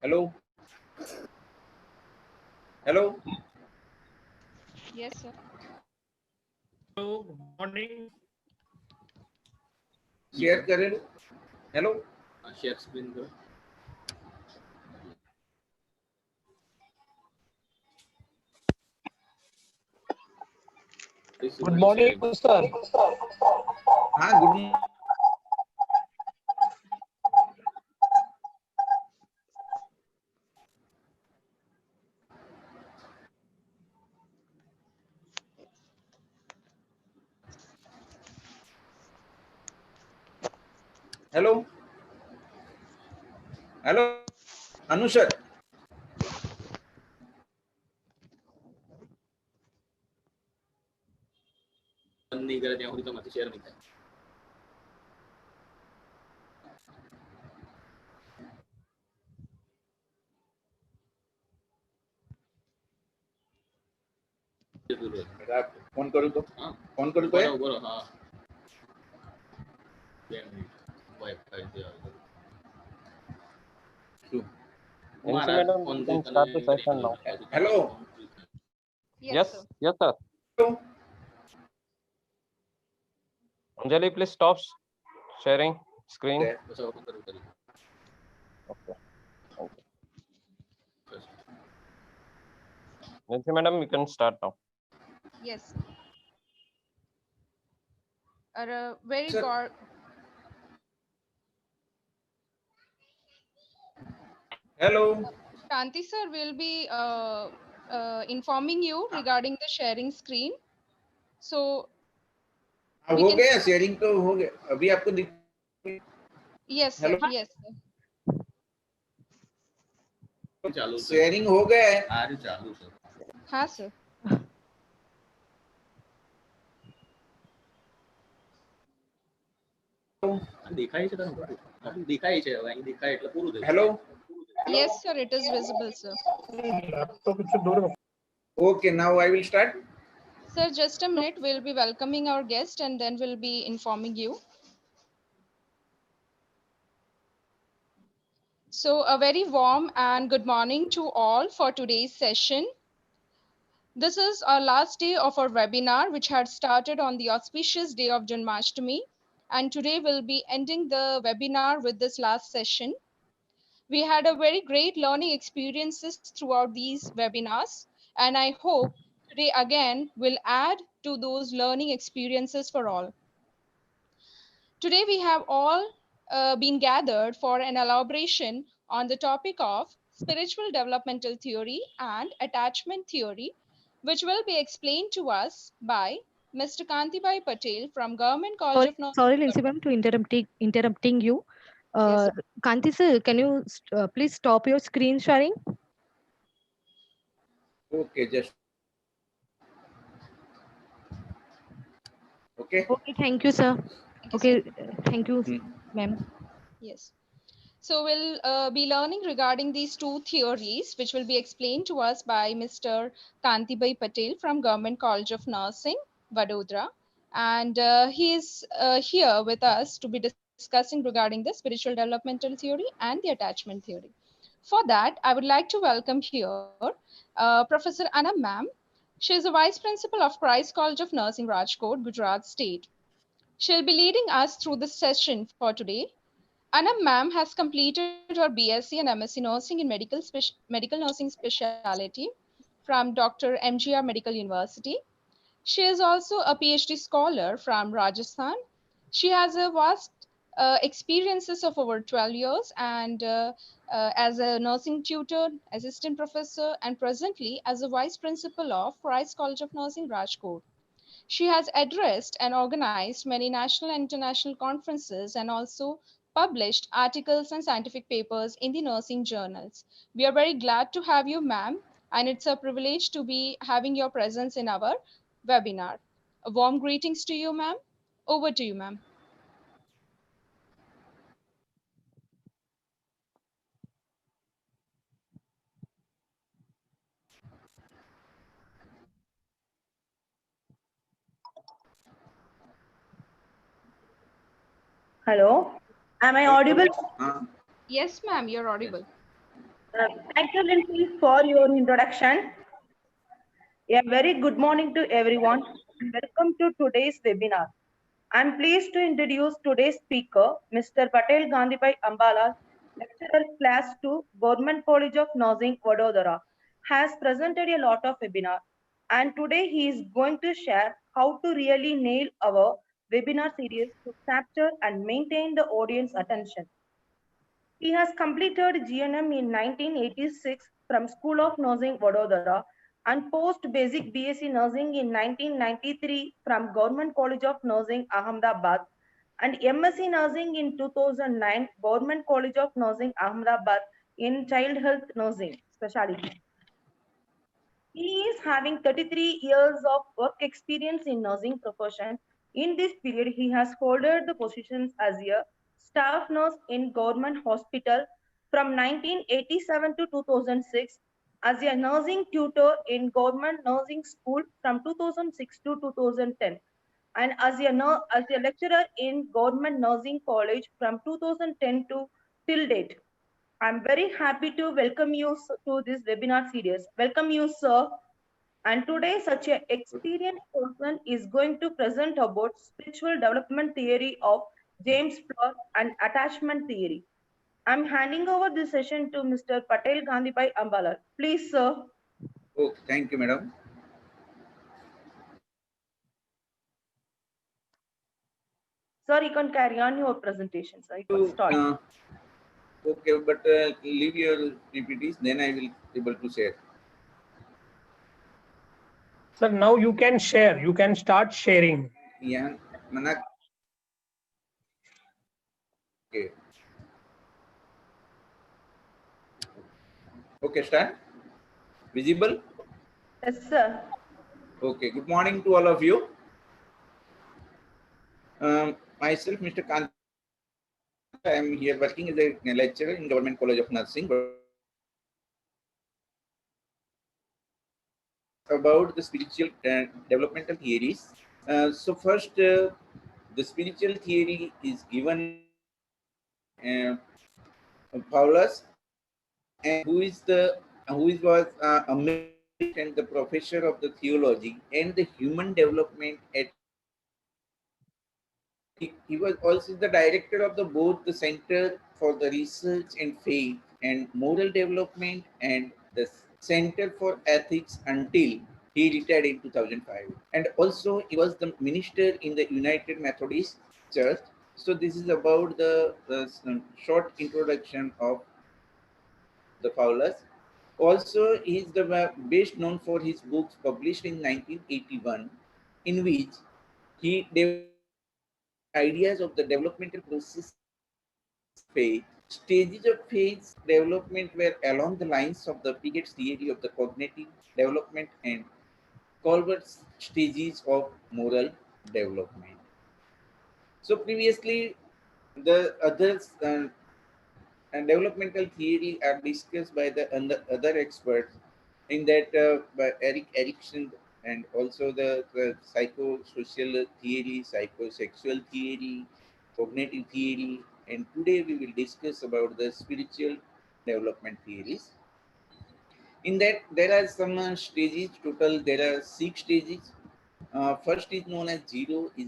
Hello? Hello? Yes, sir. Hello, good morning. Share करें. Hello? Share screen करो. Good morning, sir. हाँ, good morning. Hello? Hello? Anu sir? बंद नहीं करे ત્યાં સુધી તો માથી શેર નહીં થાય. फोन करूँ तो? हाँ. फोन करूँ तो? बरोबर हाँ. 2 મિનિટ. વાઈફાઈ થી આવે. શું? Madam, you can start the session now. Hello? Yes, sir. yes, sir. Hello? Anjali, please stop sharing screen. Okay. Bus open કરી કરી. Okay. Nancy, madam, you can start now. Yes. Very Sir. good. Hello? Shanti sir will be informing you regarding the sharing screen. So we हो can गया start. Sharing तो हो गया अभी आपको दिख Yes, sir. Hello? Yes, sir. ચાલુ છે. शेयरिंग हो गया है આ રહ્યું ચાલુ છે. हाँ, sir. દેખાય છે તને? દેખાય છે હવે અહીં દેખાય એટલે પૂરું થઈ. Hello Yes, sir. It is visible, sir. okay now I will start Sir, just a minute. We'll be welcoming our guest and then we'll be informing you. So a very warm and good morning to all for today's session. This is our last day of our webinar, which had started on the auspicious day of Janmashtami. And today we'll be ending the webinar with this last session. We had a very great learning experiences throughout these webinars. And I hope today again will add to those learning experiences for all. Today we have all been gathered for an elaboration on the topic of spiritual developmental theory and attachment theory, which will be explained to us by Mr. Kantibai Patel from Government College of Nursing. Sorry, Lindsay ma'am, to interrupting you. Yes, sir. Kanti sir, can you please stop your screen sharing? okay just okay Okay, thank you, sir. Okay, thank you, ma'am. Yes. So we'll be learning regarding these two theories, which will be explained to us by Mr. Kantibai Patel from Government College of Nursing, Vadodara. And he is here with us to be discussing regarding the spiritual developmental theory and the attachment theory. For that, I would like to welcome here Professor Anna ma'am. She is a Vice Principal of Christ College of Nursing, Rajkot, Gujarat State. She'll be leading us through this session for today. Anna ma'am has completed her BSc and MSc nursing in medical nursing specialty from Dr. MGR Medical University. She is also a PhD scholar from Rajasthan. She has a vast experiences of over 12 years and as a nursing tutor, assistant professor, and presently as a vice principal of Christ College of Nursing, Rajkot. She has addressed and organized many national and international conferences and also published articles and scientific papers in the nursing journals. We are very glad to have you, ma'am, and it's a privilege to be having your presence in our webinar. A warm greetings to you, ma'am. Over to you, ma'am. Hello, am I audible? Yes, ma'am, you're audible. Thank you, Lindsay, for your introduction. A very good morning to everyone and welcome to today's webinar. I'm pleased to introduce today's speaker, Mr. Patel Gandhibai Ambala, lecturer class 2, Government College of Nursing, Vadodara, has presented a lot of webinar and today he is going to share how to really nail our webinar series to capture and maintain the audience attention. He has completed GNM in 1986 from School of Nursing, Vadodara, and post-basic BSc Nursing in 1993 from Government College of Nursing, Ahmedabad, and MSc Nursing in 2009, Government College of Nursing, Ahmedabad, in Child Health Nursing specialty. He is having 33 years of work experience in nursing profession. In this period, he has held the positions as a staff nurse in government hospital from 1987 to 2006, as a nursing tutor in government nursing school from 2006 to 2010, and as a lecturer in government nursing college from 2010 to till date. I'm very happy to welcome you to this webinar series. Welcome you, sir. And today, such an experienced person is going to present about spiritual development theory of James Fleur and attachment theory. I'm handing over this session to Mr. Patel Gandhibai Ambala. Please, sir. Oh, thank you, madam. Sir, you can carry on your presentation, sir. You can start. Okay, but leave your PPTs, then I will able to share. Sir, now you can share. You can start sharing. Yeah, Manak. Okay. Okay, start. Visible? Yes, sir. Okay, good morning to all of you. Myself, Mr. Kant. I am here working as a lecturer in Government College of Nursing. About the spiritual developmental theories. So first, the spiritual theory is given Paulus, and was a and the professor of the theology and the human development at. He was also the director of the both the Center for the Research and Faith and Moral Development and the Center for Ethics until he retired in 2005. And also he was the minister in the United Methodist Church. So this is about the short introduction of the Paulus. Also, he is the best known for his books published in 1981, in which he developed ideas of the developmental process of faith. Stages of faith development were along the lines of the Pigot's theory of the cognitive development and Colbert's stages of moral development. So previously, the others and developmental theory are discussed by the other experts in that by Eric Erikson and also the psychosocial theory, psychosexual theory, cognitive theory, and today we will discuss about the spiritual development theories. In that there are some stages, total there are 6 stages. First is known as zero, is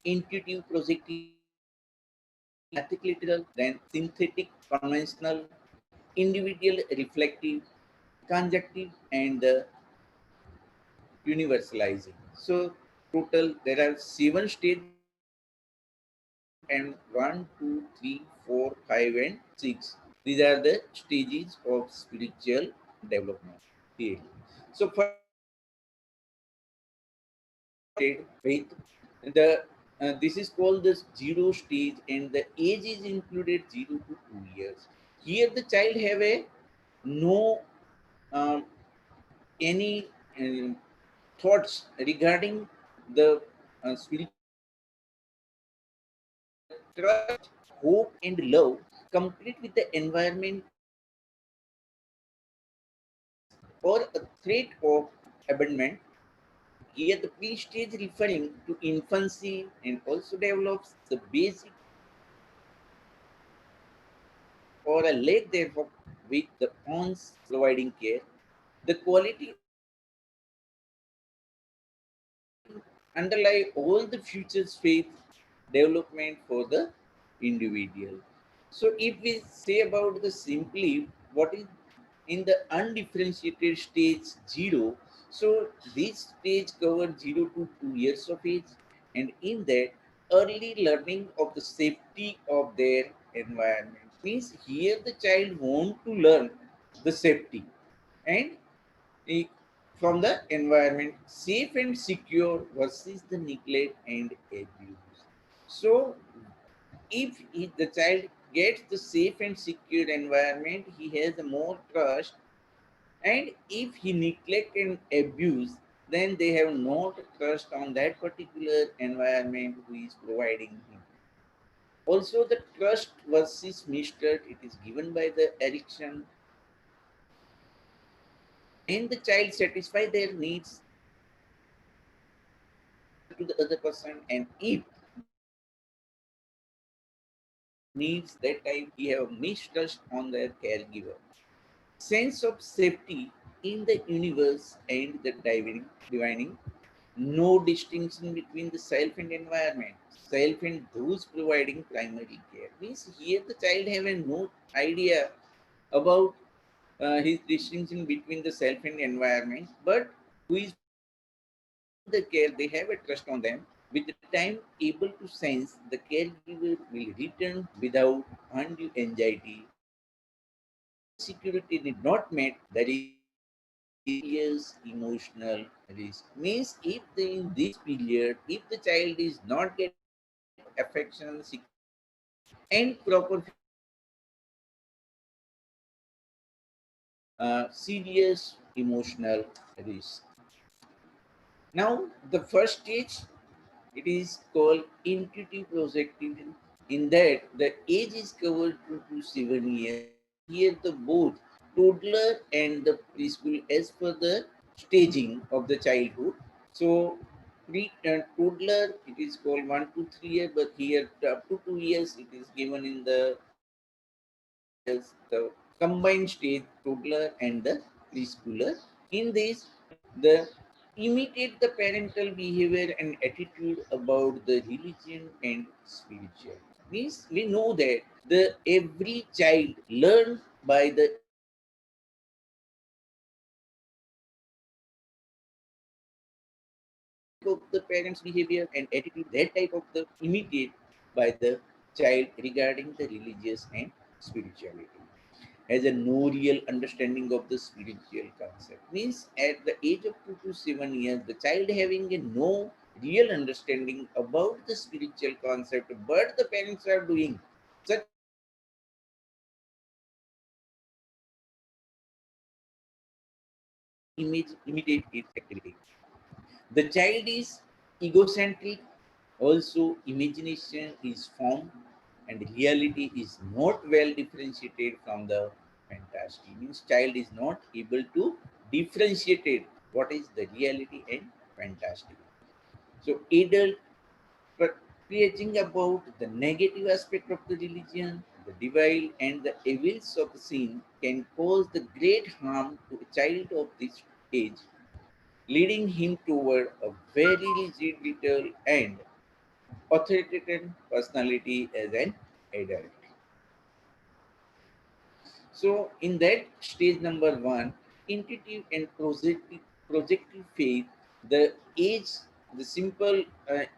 intuitive, projective, mythical-literal, then synthetic, conventional, individual, reflective, conjunctive, and the universalizing. So total there are 7 stages and 1, 2, 3, 4, 5, and 6. These are the stages of spiritual development theory. So first faith, the this is called the zero stage, and the age is included 0 to 2 years. Here the child have a no um, any thoughts regarding the spiritual trust, hope, and love, complete with the environment or a threat of abandonment. Here, the pre-stage referring to infancy and also develops the basic or a lack thereof with the parents providing care, the quality of the parental underlie all the future's faith development for the individual. So if we say about the simply what is in the undifferentiated stage 0, so this stage covers 0 to 2 years of age, and in that early learning of the safety of their environment means here the child want to learn the safety and eh, from the environment safe and secure versus the neglect and abuse. So if the child gets the safe and secure environment, he has more trust, and if he neglect and abuse, then they have not trust on that particular environment who is providing him. Also the trust versus mistrust, it is given by the Erickson, and the child satisfy their needs to the other person, and if the child needs that time, he have mistrust on their caregiver. Sense of safety in the universe and the divining, no distinction between the self and environment, self and those providing primary care. Means here the child have a no idea about his distinction between the self and environment, but who is providing the care, they have a trust on them. With the time, able to sense the caregiver will return without undue anxiety. If the security did not met, there is serious emotional risk. Means if in this period, if the child is not getting the proper affection, security, and proper physical attention, then there is serious emotional risk. Now, the first stage, it is called Intuitive-Projective. In that, the age is covered 2 to 7 years. Means here the both toddler and the preschool as per the staging of the childhood. So, toddler, it is called 1 to 3 years, but here up to 2 years, it is given in the 2 years, the combined stage, toddler and the preschooler. In this, the imitate the parental behavior and attitude about the religion and spiritual. Means we know that the every child learn by the imitation that type of the parents behavior and attitude, that type of the imitate by the child regarding the religious and spirituality. Has a no real understanding of the spiritual concept. Means at the age of 2 to 7 years, the child having a no real understanding about the spiritual concept, but the parents are doing such imitate its activity. The child is egocentric, also imagination is formed, and reality is not well differentiated from the fantasy. Means child is not able to differentiate what is the reality and fantastic. So adult preaching about the negative aspect of the religion, the devil and the evils of the sin can cause the great harm to a child of this age, leading him toward a very rigid, little, and authoritarian personality as an adult. So, in that stage number one, intuitive and projective faith, the age, the simple,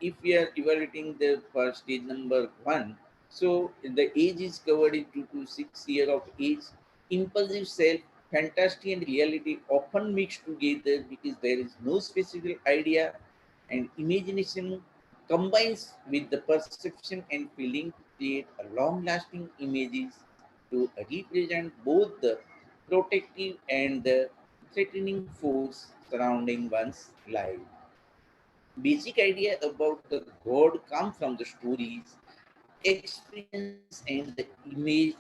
if we are evaluating the for stage number one, so the age is covered in 2 to 6 years of age. Impulsive self, fantasy and reality often mixed together because there is no specific idea, and imagination combines with the perception and feeling to create a long-lasting images to represent both the protective and the threatening force surrounding one's life. Basic idea about the God come from the stories, experience, and the image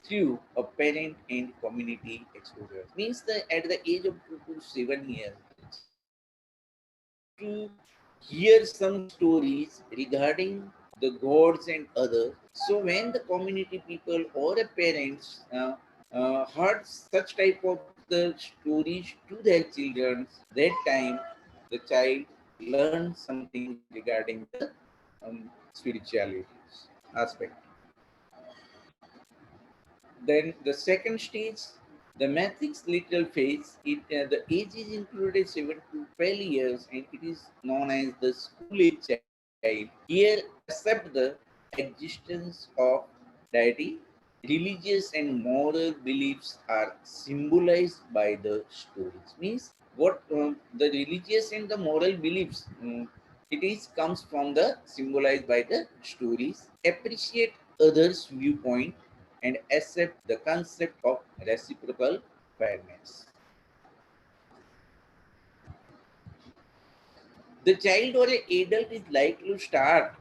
through a parent and community exposure. Means that at the age of 2 to 7 years, the child used to hear some stories regarding the gods and others. So when the community people or the parents heard such type of the stories to their children, that time the child learned something regarding the spirituality aspect. Then the second stage, the Mythical-Literal Faith, the age is included 7 to 12 years and it is known as the school age child. Here, accept the existence of deity, religious and moral beliefs are symbolized by the stories. Means what the religious and the moral beliefs, it is comes from the symbolized by the stories. Appreciate others' viewpoint and accept the concept of reciprocal fairness. The child or an adult is likely to start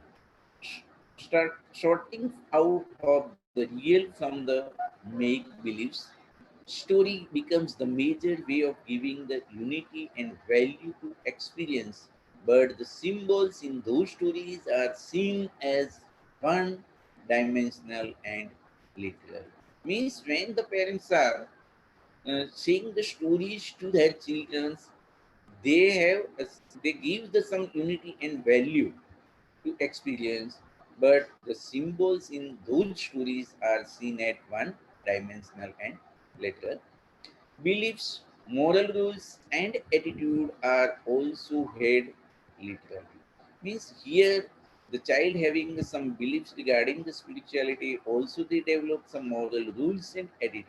sorting out of the real from the make beliefs. Story becomes the major way of giving the unity and value to experience, but the symbols in those stories are seen as one dimensional and literal. Means when the parents are saying the stories to their children, they have they give the some unity and value to experience, but the symbols in those stories are seen at one dimensional and literal. Beliefs, moral rules, and attitude are also held literally. Means here the child having some beliefs regarding the spirituality, also they develop some moral rules and attitude.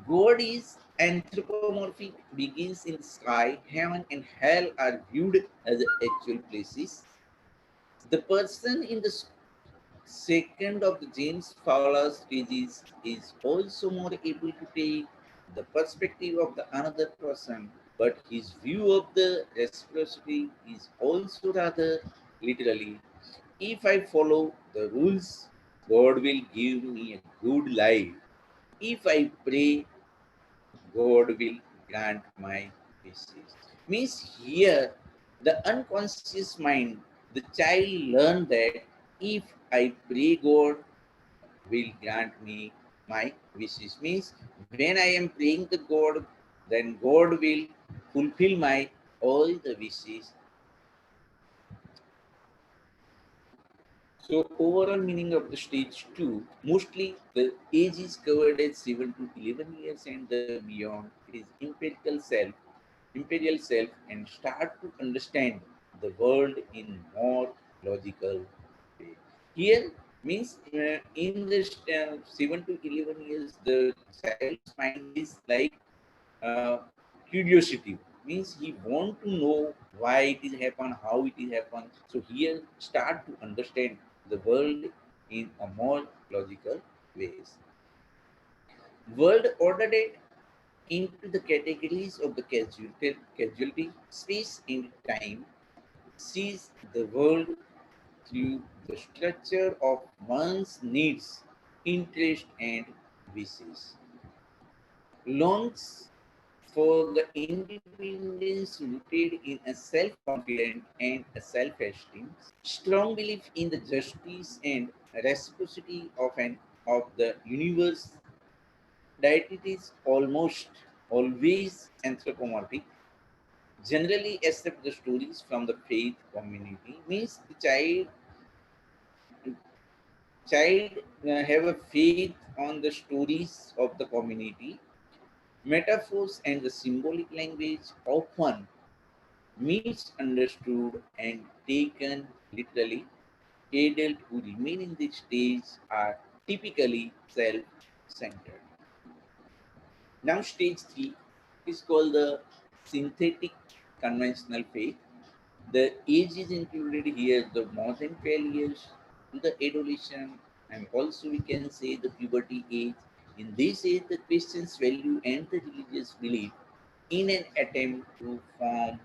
God is anthropomorphic, begins in the sky, heaven and hell are viewed as actual places. The person in the second of the James Fowler stages is also more able to take the perspective of the another person, but his view of the reciprocity is also rather literally. If I follow the rules, God will give me a good life. If I pray, God will grant my wishes. Means here, the unconscious mind, the child learn that if I pray, God will grant me my wishes. Means when I am praying to God, then God will fulfill my all the wishes. So overall meaning of the stage 2, mostly the age is covered as 7 to 11 years and the beyond. It is imperial self and start to understand the world in more logical way. Here means in this 7 to 11 years, the child's mind is like uh, curiosity. Means he want to know why it is happen, how it is happen. So here start to understand the world in a more logical ways. World ordered it into the categories of the casualty, space and time, sees the world through the structure of one's needs, interest and wishes. Longs for the independence rooted in a self-confidence and a self-esteem, strong belief in the justice and reciprocity of the universe. Deity is almost always anthropomorphic, generally accept the stories from the faith community. Means the child have a faith on the stories of the community. Metaphors and the symbolic language often misunderstood and taken literally. Adults who remain in this stage are typically self-centered. Now stage 3 is called the synthetic conventional faith. The age is included here, the more than 12 years to the adolescent, and also we can say the puberty age. In this age, the Christian's value and the religious belief in an attempt to form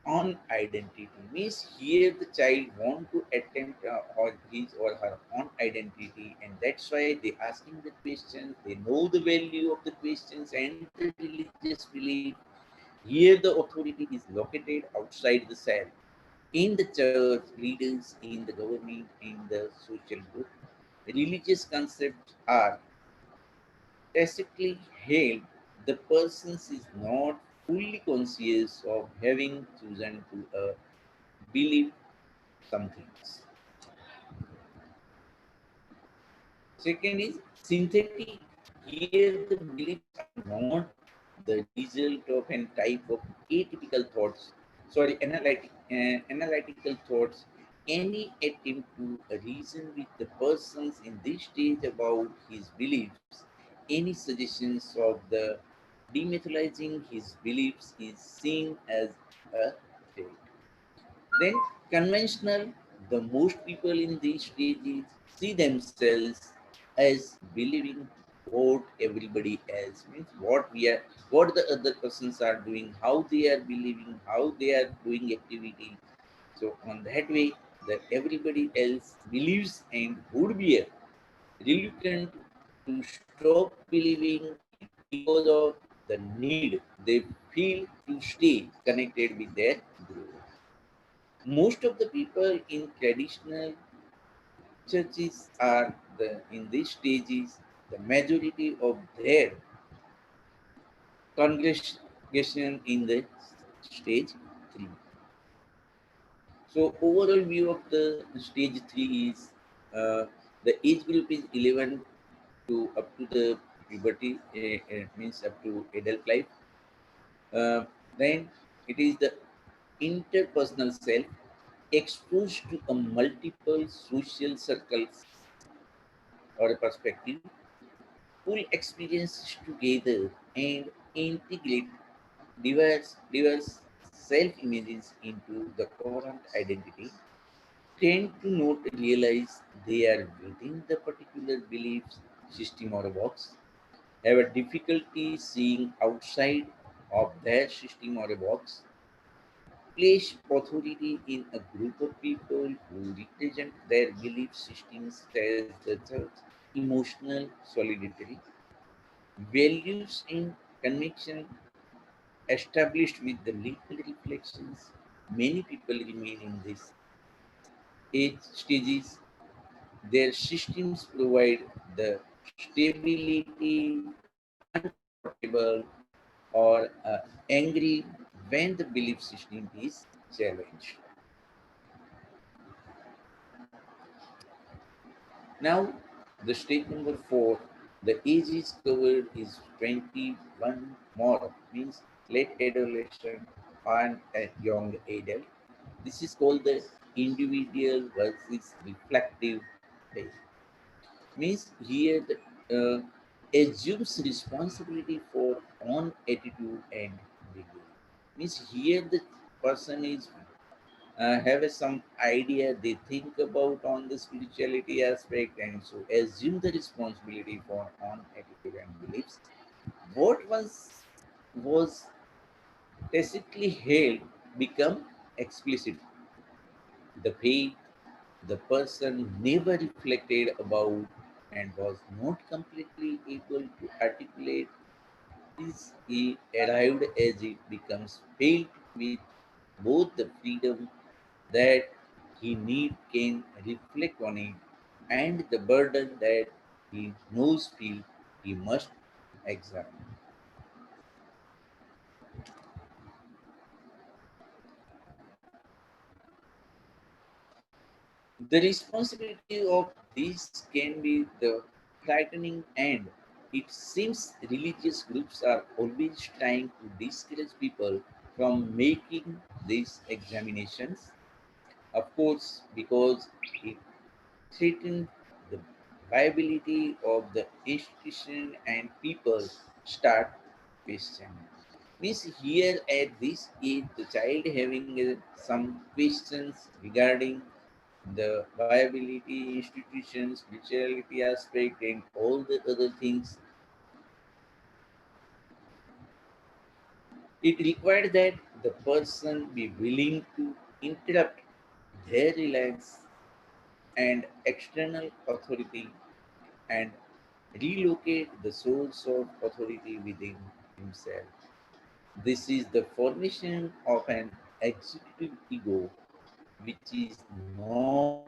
on identity. Means here the child want to attempt or his or her own identity, and that's why they asking the questions. They know the value of the questions and the religious belief. Here, the authority is located outside the cell, in the church, leaders, in the government, in the social group. Religious concepts are tacitly held. The person is not fully conscious of having chosen to believe some things. Second is synthetic. Here, the beliefs are not the result of a type of atypical thoughts, analytical thoughts. Any attempt to reason with the persons in this stage about his beliefs, any suggestions of the demytholizing his beliefs is seen as a threat. Then conventional, the most people in these stages see themselves as believing what everybody else means, what the other persons are doing, how they are believing, how they are doing activity. So on that way, that everybody else believes and would be reluctant to stop believing it because of the need they feel to stay connected with their group. Most of the people in traditional churches are in these stages, the majority of their congregation in the stage 3. So overall view of the stage 3 is the age group is 11 to up to the puberty, means up to adult life. Then it is the interpersonal self exposed to a multiple social circles or a perspective, pull experiences together and integrate diverse self-images into the current identity, tend to not realize they are within the particular beliefs system or a box, have a difficulty seeing outside of their system or a box, place authority in a group of people who represent their belief systems as the church, emotional solidarity, values in connection established with the little reflections. Many people remain in this age stages. Their systems provide the stability, uncomfortable, or angry when the belief system is challenged. Now, the stage number 4, the age is covered is 21 more, means late adolescent and a young adult. This is called the individual versus reflective phase. Means here the assumes responsibility for own attitude and behavior. Means here the person is have some idea they think about on the spirituality aspect, and so assume the responsibility for own attitude and beliefs. What was tacitly held become explicit. The faith the person never reflected about and was not completely able to articulate is he arrived as it becomes filled with both the freedom that he need can reflect on it and the burden that he knows feel he must examine. The responsibility of this can be the frightening, and it seems religious groups are always trying to discourage people from making these examinations. Of course, because it threatens the viability of the institution and people start questioning. Means here at this age, the child having some questions regarding the viability, institutions, spirituality aspect, and all the other things. It required that the person be willing to interrupt their reliance and external authority and relocate the source of authority within himself. This is the formation of an executive ego, which is not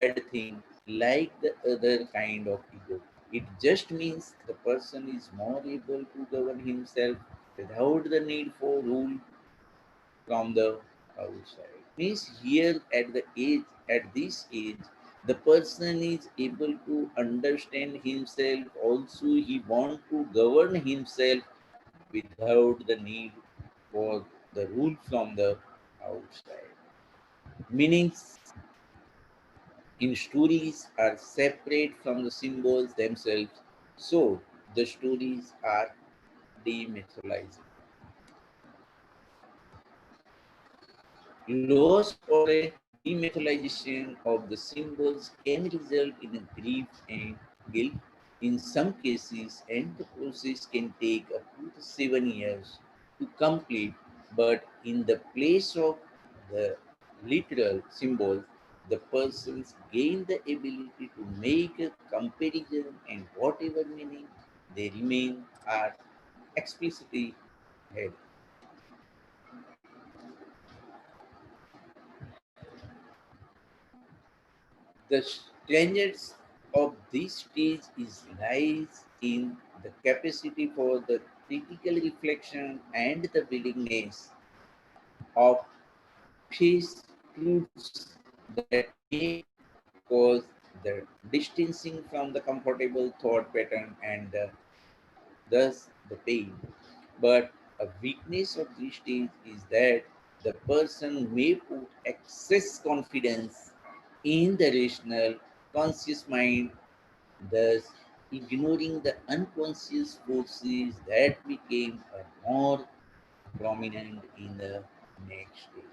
a bad thing like the other kind of ego. It just means the person is more able to govern himself without the need for rule from the outside. Means here at this age, the person is able to understand himself. Also, he want to govern himself without the need for the rule from the outside. Meanings in stories are separate from the symbols themselves, so the stories are demytholizing. Loss or a demytholization of the symbols can result in a grief and guilt in some cases, and the process can take up to 7 years to complete. But in the place of the literal symbols, the persons gain the ability to make a comparison, and whatever meaning they remain are explicitly held. The strength of this stage is lies in the capacity for the critical reflection and the willingness of face truths that may cause the distancing from the comfortable thought pattern and thus the pain. But a weakness of this stage is that the person may put excess confidence in the rational, conscious mind, thus ignoring the unconscious forces that became more prominent in the next stage.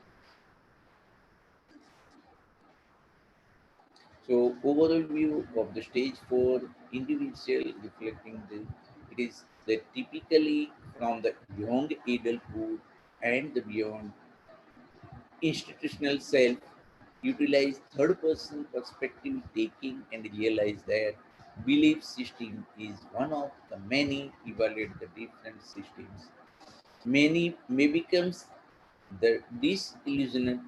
So overall view of the stage 4 individual reflecting the it is the typically from the young adulthood and the beyond institutional self utilize third person perspective taking and realize that belief system is one of the many evaluate the different systems. Many may becomes the disillusioned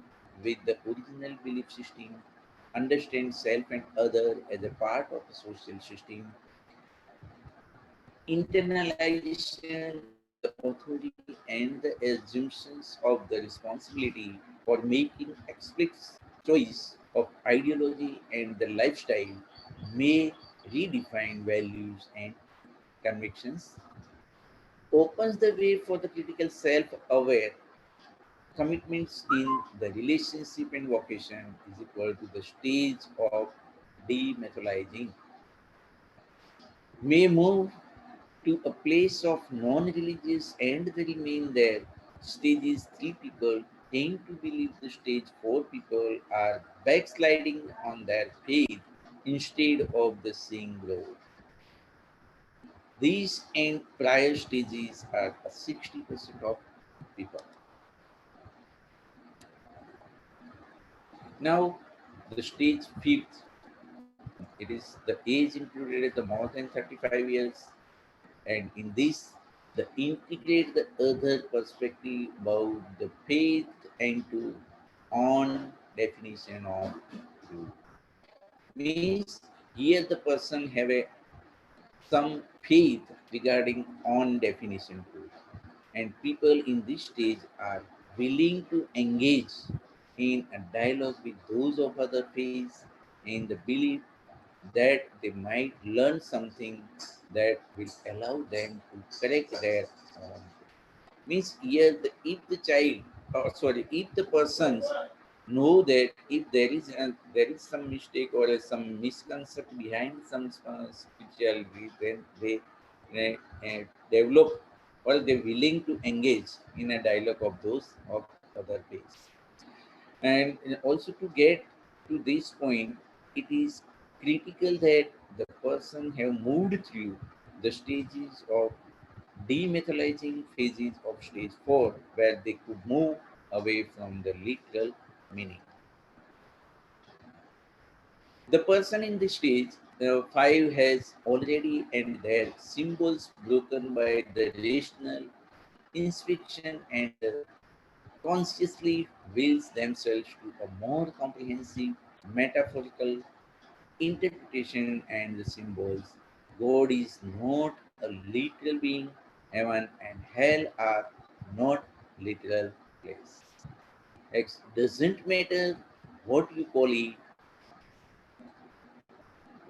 with the original belief system, understand self and other as a part of the social system, internalization of the authority and the assumptions of the responsibility for making explicit choice of ideology and the lifestyle may redefine values and convictions, opens the way for the critical self-aware commitments in the relationship and vocation is equal to the stage of demytholizing, may move to a place of non-religious and they remain there. Stages 3 people tend to believe the stage 4 people are backsliding on their faith instead of the seeing growth. These and prior stages are 60% of people. Now, the stage 5th, it is the age included at the more than 35 years, and in this, the integrate the other perspective about the faith into on definition of truth. Means here the person have a some faith regarding on definition truth, and people in this stage are willing to engage in a dialogue with those of other faiths in the belief that they might learn something that will allow them to correct their own. Means here, if the child, or sorry, if the persons know that if there is some mistake or some misconception behind some spirituality, then they develop or they're willing to engage in a dialogue of those of other faiths. And also to get to this point, it is critical that the person have moved through the stages of demytholizing phases of stage 4, where they could move away from the literal meaning. The person in this stage 5 has already and their symbols broken by the rational inspection, and consciously wills themselves to a more comprehensive metaphorical interpretation and the symbols. God is not a literal being, heaven and hell are not literal place. It doesn't matter what you call it,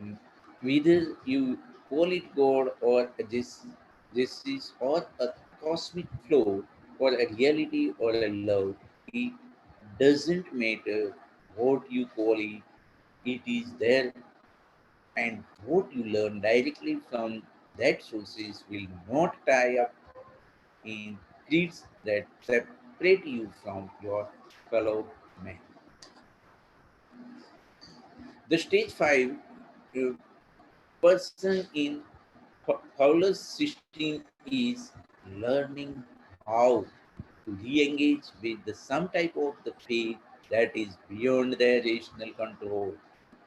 mm, whether you call it God or a justice or a cosmic flow or a reality or a love. It doesn't matter what you call it, it is there, and what you learn directly from that sources will not tie up in creeds that separate you from your fellow men. The stage 5 person in Paulus 16 is learning how to re-engage with the some type of the faith that is beyond their rational control,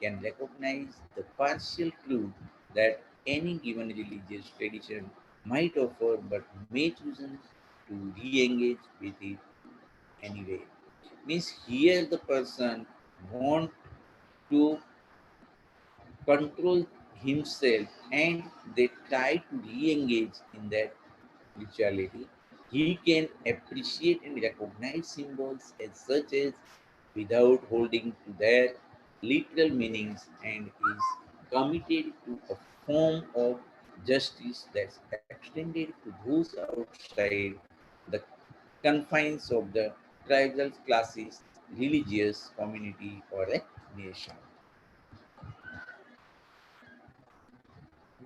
can recognize the partial truth that any given religious tradition might offer, but may choose to re-engage with it anyway. Means here the person want to control himself and they try to re-engage in that spirituality. He can appreciate and recognize symbols as such as without holding to their literal meanings, and is committed to a form of justice that's extended to those outside the confines of the tribal classes, religious community, or a nation.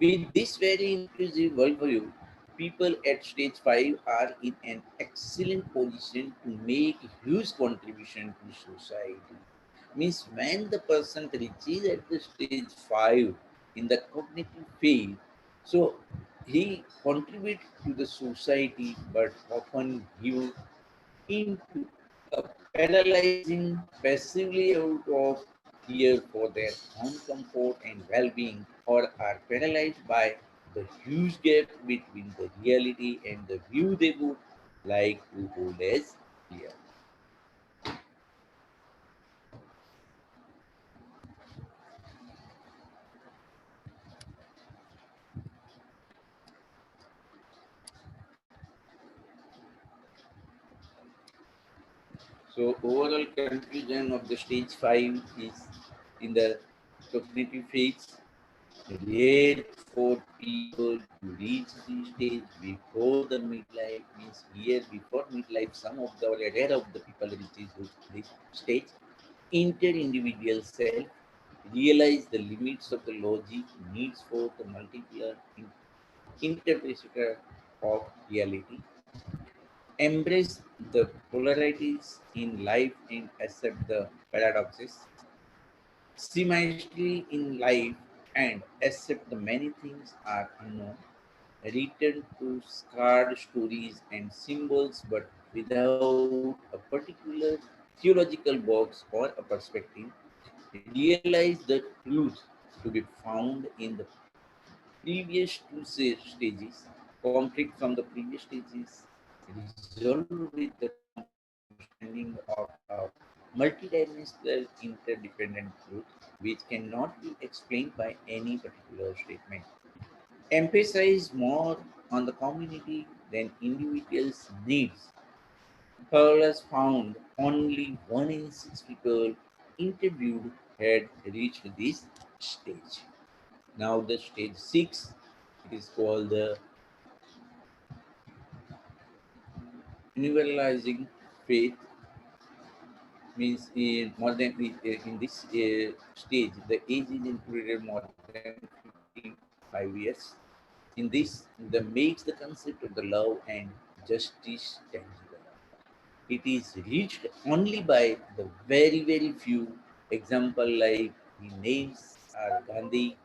With this very inclusive worldview, people at stage 5 are in an excellent position to make huge contribution to society. Means when the person reaches at the stage 5 in the cognitive phase, so he contributes to the society, but often give into a paralyzing passively out of fear for their own comfort and well-being, or are paralyzed by the huge gap between the reality and the view they would like to hold as real. So overall conclusion of the stage 5 is in the cognitive phase, rare for people to reach this stage before the midlife. Means here before midlife, some of the rare of the people reaches this stage. Enter individual self, realize the limits of the logic, needs for the multiple interpretation of reality, embrace the polarities in life and accept the paradoxes, simultaneously in life and accept the many things are unknown, return to scarred stories and symbols, but without a particular theological box or a perspective, realize the truth to be found in the previous two stages, conflict from the previous stages, resolved with the understanding of a multidimensional interdependent truth which cannot be explained by any particular statement. Emphasize more on the community than individuals' needs. Perlas found only 1 in 6 people interviewed had reached this stage. Now the stage 6, it is called the Universalizing Faith. Means in more than in this stage, the age is included more than 55 years. In this, the makes the concept of the love and justice tangible. It is reached only by the very few. Example like the names are Gandhi,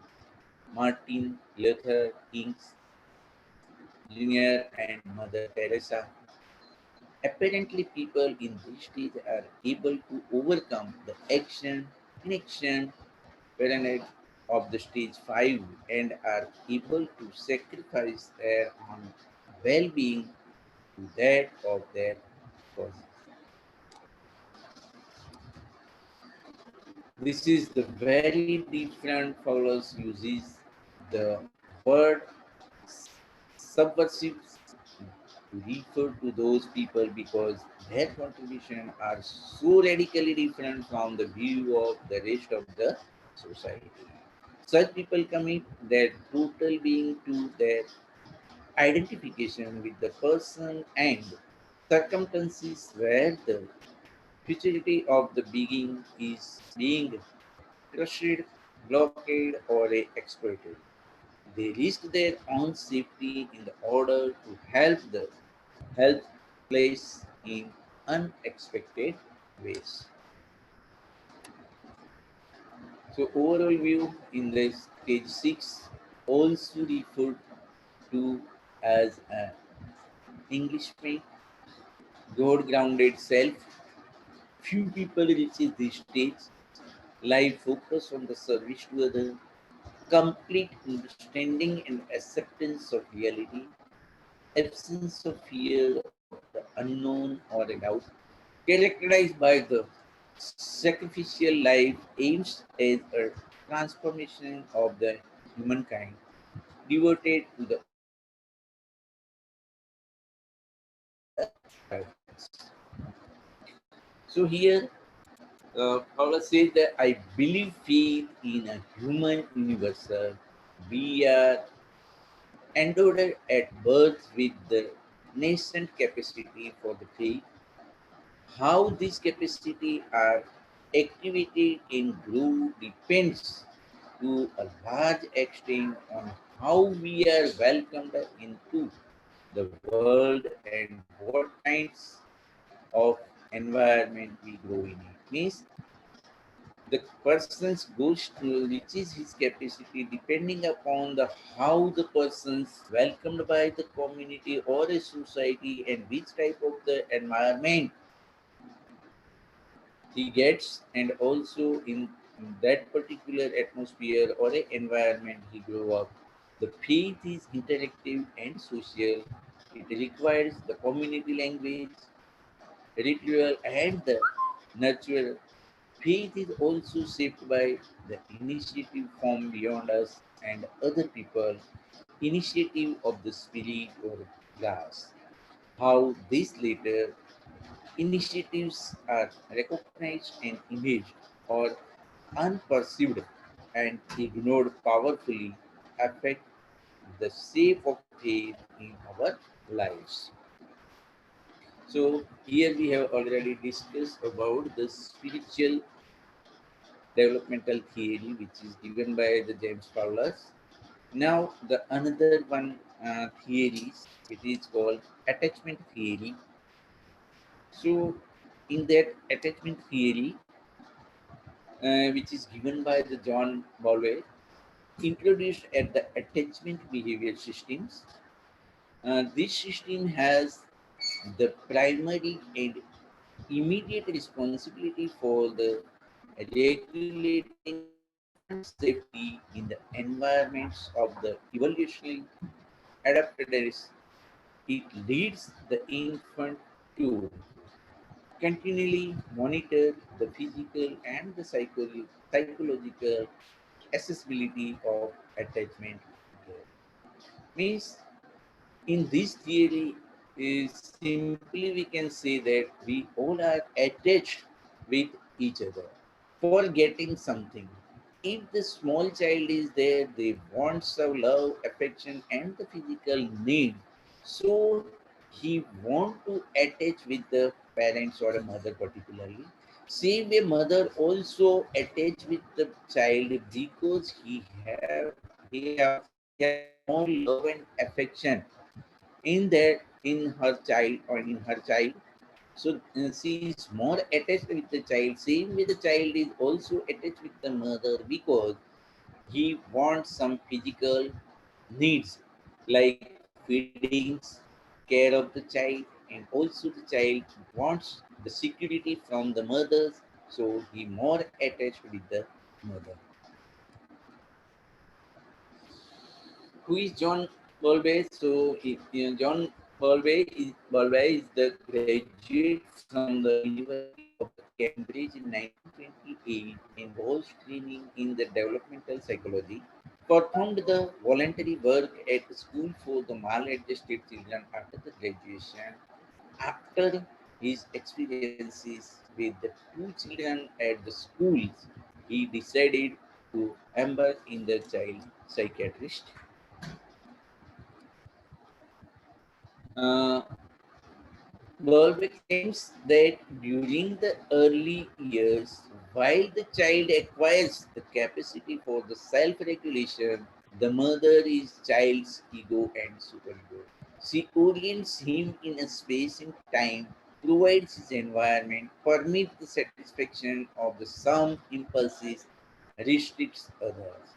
Martin Luther King Jr. and Mother Teresa. Apparently, people in this stage are able to overcome the inaction, paranoid of the stage 5 and are able to sacrifice their own well being to that of their person. This is the very different Paulus uses the word subversive to refer to those people because their contribution are so radically different from the view of the rest of the society. Such people commit their total being to their identification with the person and circumstances where the futility of the being is being crushed, blocked, or exploited. They risk their own safety in the order to help place in unexpected ways. So overall view in this stage 6 also referred to as an Englishman, God grounded self. Few people reaches this stage. Life focus on the service to others, complete understanding and acceptance of reality, absence of fear of the unknown or a doubt, characterized by the sacrificial life aims at a transformation of the humankind, devoted to the others. So here, Paulus says that I believe faith in a human universal. We are endowed at birth with the nascent capacity for the faith. How this capacity are activated and grow depends to a large extent on how we are welcomed into the world and what kinds of environment we grow in it. Means the person's goes to reaches his capacity depending upon the how the person's welcomed by the community or a society and which type of the environment he gets, and also in that particular atmosphere or a environment he grew up. The faith is interactive and social. It requires the community language, ritual, and the natural. Faith is also shaped by the initiative from beyond us and other people, initiative of the spirit or glass. How these later initiatives are recognized and imaged or unperceived and ignored powerfully affect the shape of faith in our lives. So here we have already discussed about the spiritual developmental theory, which is given by the James Paulus. Now the another one theories, it is called attachment theory. So in that attachment theory, which is given by the John Bowlby, introduced at the attachment behavior systems. This system has the primary and immediate responsibility for the regulating infant safety in the environments of the evolutionary adapters. It leads the infant to continually monitor the physical and the psychological accessibility of attachment. Means in this theory is simply we can say that we all are attached with each other for getting something. If the small child is there, they want some love, affection, and the physical need. So he want to attach with the parents or a mother particularly. Same way, mother also attach with the child because he has more love and affection in that in her child or in her child. So she is more attached with the child. Same way, the child is also attached with the mother because he wants some physical needs like feedings, care of the child, and also the child wants the security from the mothers. So he more attached with the mother. Who is John Bowlby? So John Baldwin is the graduate from the University of Cambridge in 1928 and was training in the developmental psychology. Performed the voluntary work at school for the maladjusted children after the graduation. After his experiences with the two children at the schools, he decided to embark in the child psychiatrist. Uh, Berwick claims that during the early years, while the child acquires the capacity for the self-regulation, the mother is child's ego and superego. She orients him in a space and time, provides his environment, permits the satisfaction of the some impulses, restricts others.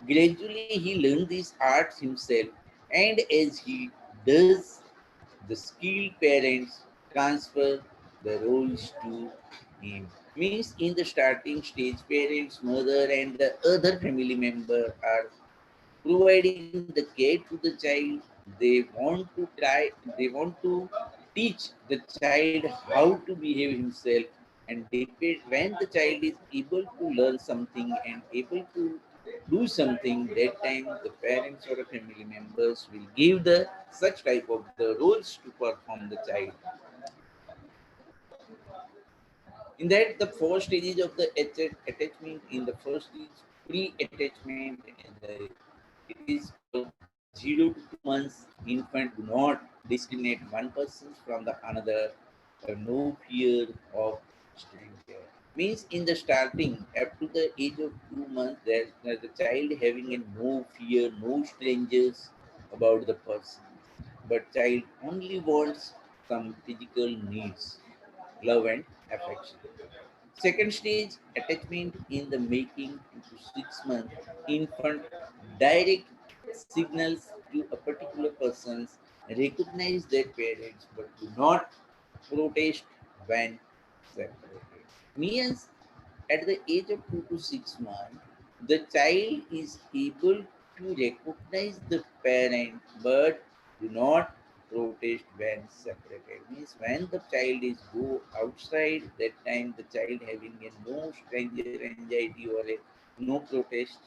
Gradually, he learned these arts himself, and as he does, the skilled parents transfer the roles to him. Means in the starting stage, parents, mother, and the other family member are providing the care to the child. They want to try, they want to teach the child how to behave himself. And when the child is able to learn something and able to do something, that time the parents or the family members will give the such type of the roles to perform the child. In that, the four stages of the attachment. In the first is pre-attachment, and it is called 0 to 2 months. Infant do not discriminate one person from the another. No fear of stranger. Means in the starting, up to the age of 2 months, there's the child having a no fear, no strangers about the person. But child only wants some physical needs, love and affection. Second stage, attachment in the making. 2 to 6 months, infant direct signals to a particular person's recognize their parents but do not protest when separated. Means at the age of 2 to 6 months, the child is able to recognize the parent but do not protest when separated. Means when the child is go outside, that time the child having a no stranger anxiety or a no protest.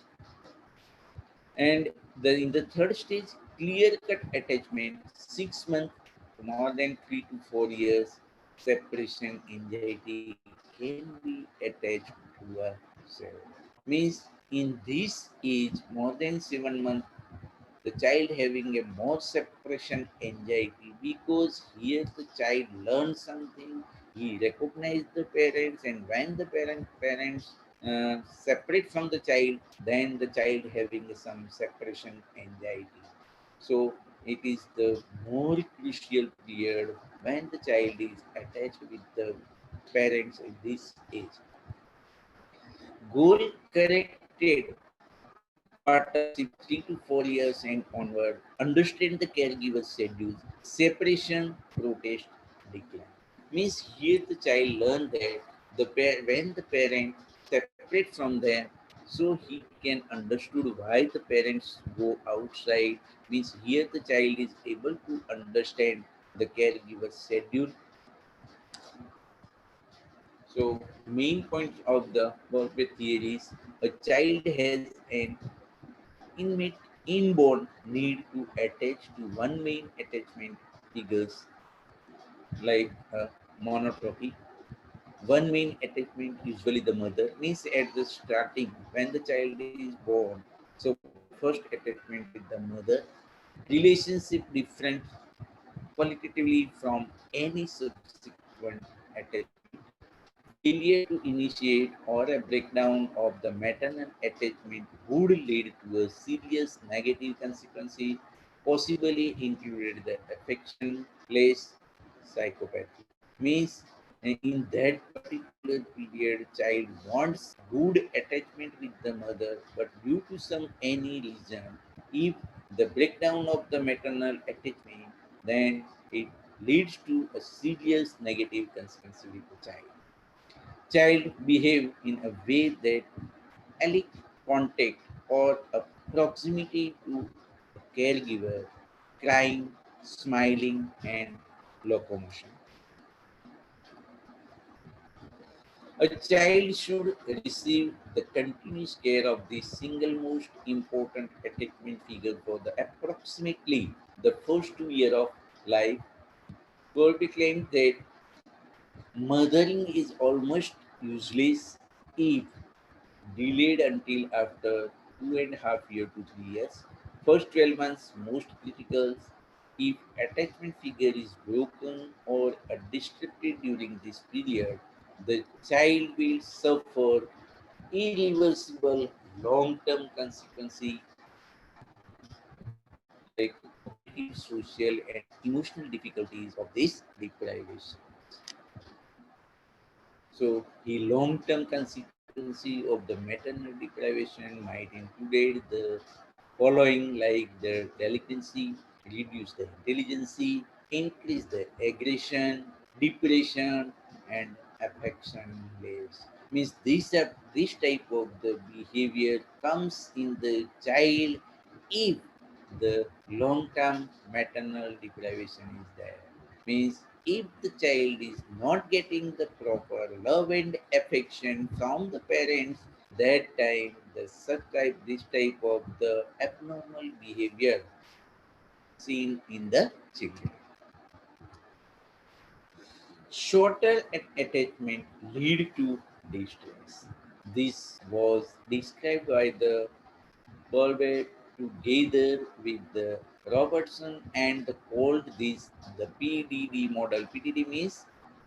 And in the third stage, clear cut attachment, 6 months, more than 3 to 4 years, separation anxiety can be attached to a cell. Means in this age, more than 7 months, the child having a more separation anxiety, because here the child learns something, he recognizes the parents, and when the parents separate from the child, then the child having some separation anxiety. So it is the more crucial period when the child is attached with the parents in this age. Goal corrected partnership 3 to 4 years and onward, understand the caregiver schedules, separation, protest, decline. Means here the child learn that when the parent separate from them, so he can understood why the parents go outside. Means here the child is able to understand the caregiver schedule. So main point of the Berkeley theory is a child has an inborn need to attach to one main attachment figures like monotropy. One main attachment, usually the mother, means at the starting when the child is born. So first attachment with the mother, relationship different qualitatively from any subsequent attachment. Failure to initiate or a breakdown of the maternal attachment would lead to a serious negative consequence, possibly included the affection, place, psychopathy. Means in that particular period, child wants good attachment with the mother, but due to some any reason, if the breakdown of the maternal attachment, then it leads to a serious negative consequence with the child. Child behave in a way that allow contact or a proximity to a caregiver, crying, smiling, and locomotion. A child should receive the continuous care of the single most important attachment figure for the approximately the first 2 years of life. Goldie claimed that mothering is almost useless if delayed until after 2.5 years to 3 years. First 12 months most critical. If attachment figure is broken or disrupted during this period, the child will suffer irreversible long-term consequences like cognitive, social, and emotional difficulties of this deprivation. So, the long-term consequences of the maternal deprivation might include the following, like the delinquency, reduce the intelligence, increase the aggression, depression, and affection levels. Means this type of the behavior comes in the child if the long-term maternal deprivation is there. Means if the child is not getting the proper love and affection from the parents, that time the this type of the abnormal behavior seen in the children. Shorter attachment lead to distress. This was described by the Bowlby together with the Robertson and called this the PDD model. PDD means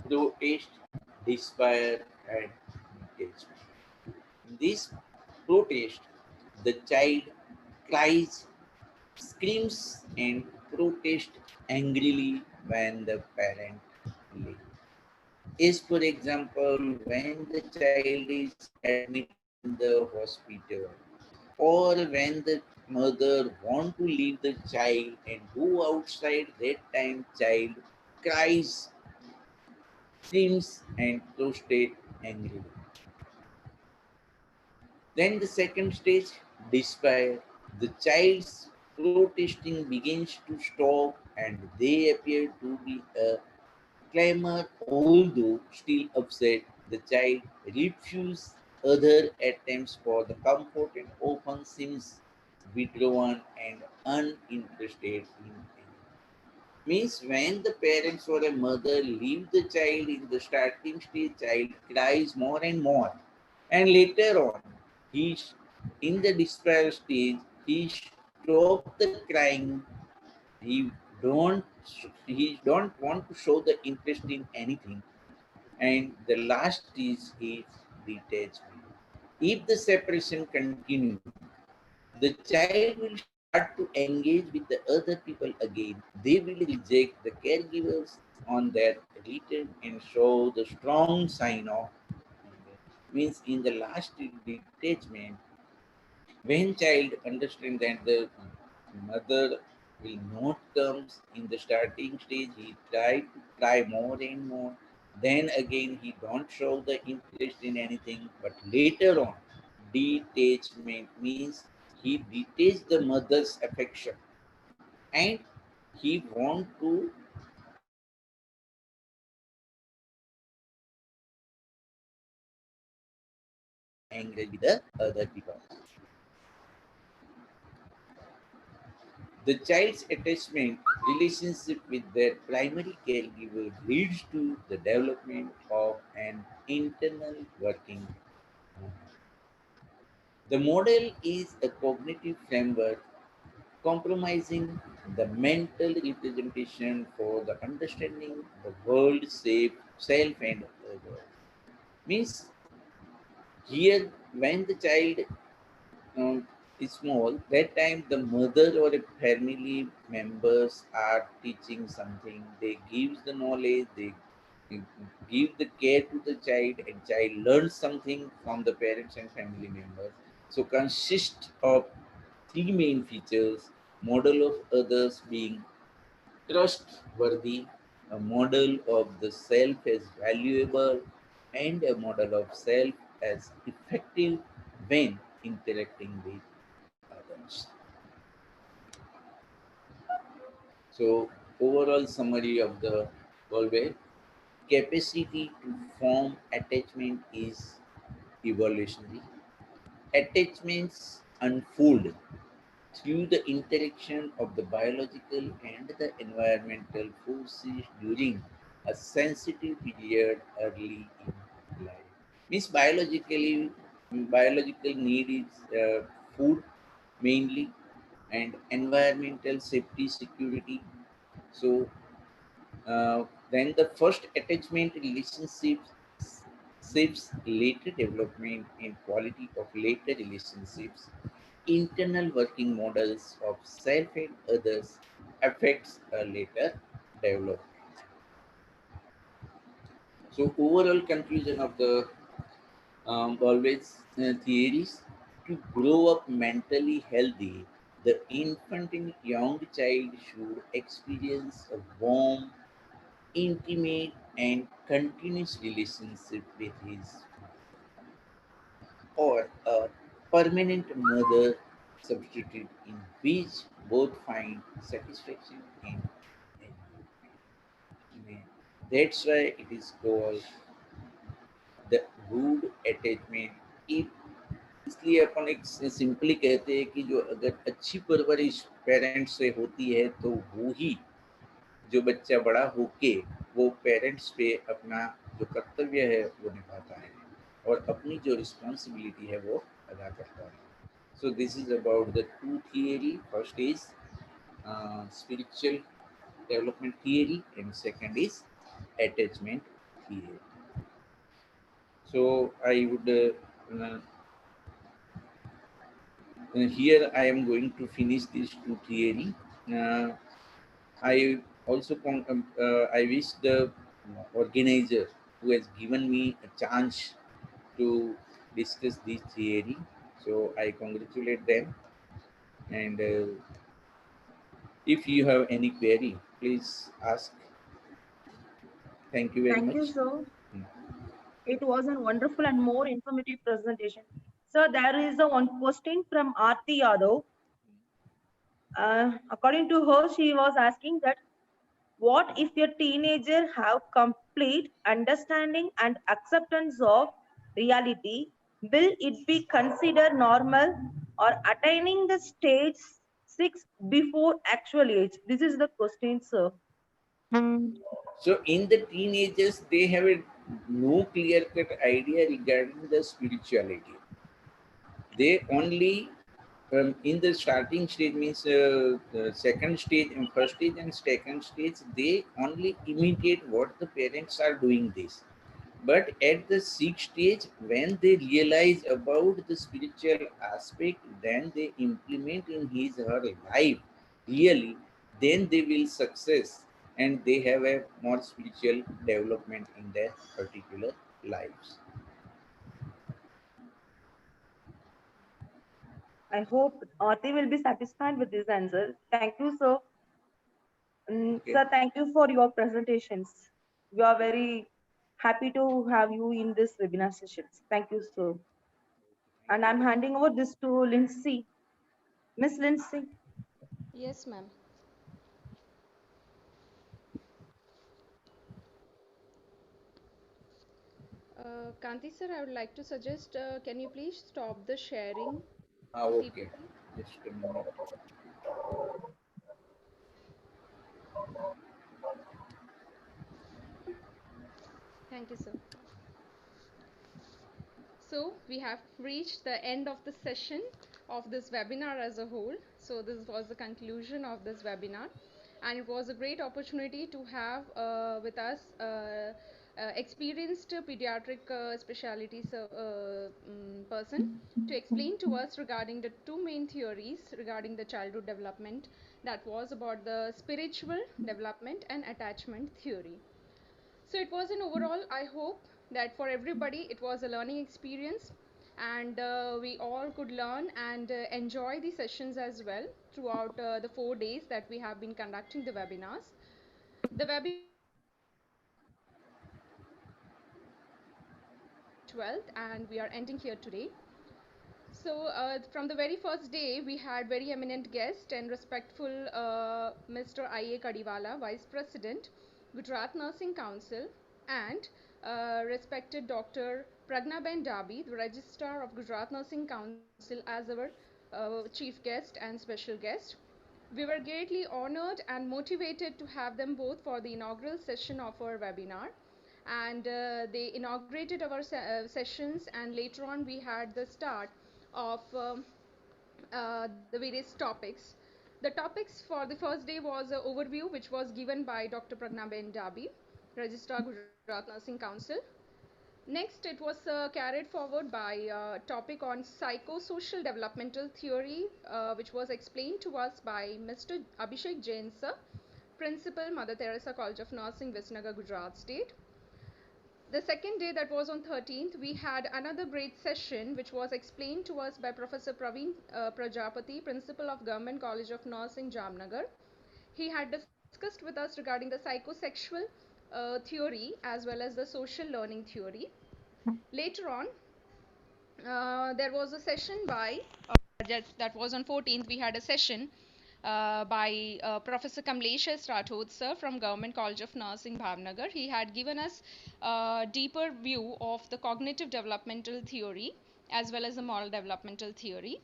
protest, despair, and detachment. In this protest, the child cries, screams, and protests angrily when the parent leaves. Is, for example, when the child is admitted in the hospital, or when the mother want to leave the child and go outside, that time child cries, screams, and prostrate angrily. Then the second stage, despair. The child's protesting begins to stop and they appear to be a clamor, although still upset. The child refuses other attempts for the comfort and often seems withdrawn and uninterested in anything. Means when the parents or a mother leave the child in the starting stage, child cries more and more. And later on, he in the despair stage, he stops the crying. He don't he don't want to show the interest in anything. And the last is his detachment. If the separation continues, the child will start to engage with the other people again. They will reject the caregivers on their return and show the strong sign of anger. Means in the last detachment, when child understands that the mother will not comes in the starting stage, he try to try more and more. Then again, he don't show the interest in anything. But later on, detachment means he detaches the mother's affection and he want to engage with the other people. The child's attachment relationship with their primary caregiver leads to the development of an internal working model. The model is a cognitive framework compromising the mental representation for the understanding the world, self, and others. Means here, when the child is small, that time the mother or a family members are teaching something. They give the knowledge, they give the care to the child, and child learns something from the parents and family members. So consist of three main features: model of others being trustworthy, a model of the self as valuable, and a model of self as effective when interacting with others. So overall summary of the always capacity to form attachment is evolutionary. Attachments unfold through the interaction of the biological and the environmental forces during a sensitive period early in life. Means biological need is food mainly, and environmental safety security. So then the first attachment relationships shapes later development and quality of later relationships. Internal working models of self and others affects a later development. So overall conclusion of the always theories: to grow up mentally healthy, the infant and young child should experience a warm, intimate, and continuous relationship with his or a permanent mother substitute in which both find satisfaction and enjoyment. That's why it is called the good attachment. If इसलिए अपन एक simply कहते हैं कि जो अगर अच्छी परवरिश parents से होती है तो वो ही जो बच्चा बड़ा होके वो पेरेंट्स पे अपना जो कर्तव्य है वो निभाता है और अपनी जो रिस्पॉन्सिबिलिटी है वो अदा करता है. So this is about the two theory. First is spiritual development theory, and second is attachment theory. So I would here I am going to finish these two theory. I also I wish the organizer who has given me a chance to discuss this theory. So I congratulate them. And if you have any query, please ask. Thank you very Thank you, much. sir. It was a wonderful and more informative presentation. So there is a one question from Aarti Yadav. According to her, she was asking that what if a teenager have complete understanding and acceptance of reality? Will it be considered normal or attaining the stage 6 before actual age? This is the question, sir. So in the teenagers, they have no clear-cut idea regarding the spirituality. They only in the starting stage means the second stage and first stage and second stage, they only imitate what the parents are doing this. But at the sixth stage, when they realize about the spiritual aspect, then they implement in his or her life really, then they will success and they have a more spiritual development in their particular lives. I hope Aarti will be satisfied with this answer. Thank you, sir. Okay. Sir, thank you for your presentations. We are very happy to have you in this webinar sessions. Thank you, sir. And I'm handing over this to Lindsay. Miss Lindsay. Yes, ma'am. Kanti sir, I would like to suggest, can you please stop the sharing? Okay. Just a minute. Thank you, sir. So we have reached the end of the session of this webinar as a whole. So this was the conclusion of this webinar, and it was a great opportunity to have with us experienced pediatric specialty person to explain to us regarding the two main theories regarding the childhood development, that was about the spiritual development and attachment theory. So it was an overall, I hope that for everybody it was a learning experience, and we all could learn and enjoy the sessions as well throughout the 4 days that we have been conducting the webinars. The webinar is 12th and we are ending here today. So from the very first day, we had very eminent guest and respectful Mr. I.A. Kadiwala, Vice President, Gujarat Nursing Council, and respected Dr. Pragnaben Dabi, the Registrar of Gujarat Nursing Council, as our chief guest and special guest. We were greatly honored and motivated to have them both for the inaugural session of our webinar. And they inaugurated our sessions, and later on we had the start of the various topics. The topics for the first day was an overview which was given by Dr. Pragnaben Dabi, Registrar Gujarat Nursing Council. Next, it was carried forward by a topic on psychosocial developmental theory, which was explained to us by Mr. Abhishek Jain sir, Principal, Mother Teresa College of Nursing, Visnagar, Gujarat State. The second day, that was on 13th, we had another great session which was explained to us by Professor Praveen Prajapati, Principal of Government College of Nursing, Jamnagar. He had discussed with us regarding the psychosexual theory as well as the social learning theory. Later on, there was a session by, that was on 14th, we had a session by Professor Kamlesh S. Rathod sir from Government College of Nursing, Bhavnagar. He had given us a deeper view of the cognitive developmental theory as well as the moral developmental theory.